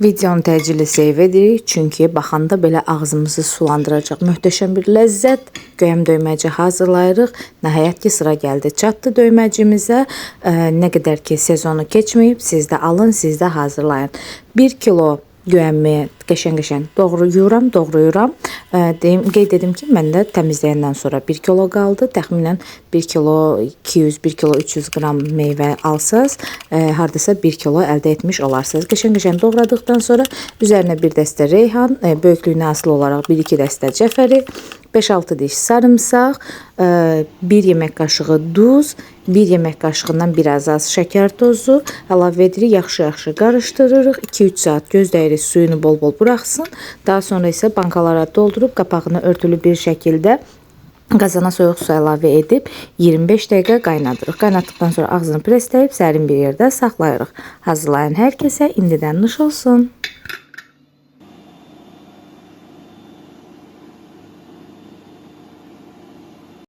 Videonu təcili seyv edirik, çünki baxanda belə ağzımızı sulandıracaq möhtəşəm bir ləzzət. Göyəm döyməcə hazırlayırıq. Nəhayət ki, sıra gəldi, çatdı döyməcimizə. Nə qədər ki, sezonu keçməyib, siz də alın, siz də hazırlayın. 1 kilo göyəmi qəşəng-qəşəng doğrayıram. Qeyd edim ki, məndə təmizləyəndən sonra 1 kilo qaldı. Təxminən 1 kilo 200, 1 kilo 300 qram meyvə alsaz, hardasa 1 kilo əldə etmiş olarsınız. Qəşəng-qəşəng doğradıqdan sonra üzərinə bir dəstə reyhan, böyüklüyünə asılı olaraq 1-2 dəstə cəfəri, 5-6 diş sarımsaq, 1 yemək qaşığı duz, 1 yemək qaşığından biraz az şəkər tozu əlavə edirik, yaxşı-yaxşı qarışdırırıq. 2-3 saat gözləyirik, suyunu bol-bol buraxsın. Daha sonra isə bankalara doldurub qapağını örtülü bir şəkildə qazana soyuq su əlavə edib 25 dəqiqə qaynadırıq. Qaynatdıqdan sonra ağzını presləyib sərin bir yerdə saxlayırıq. Hazırlayan hər kəsə indidən nuş olsun.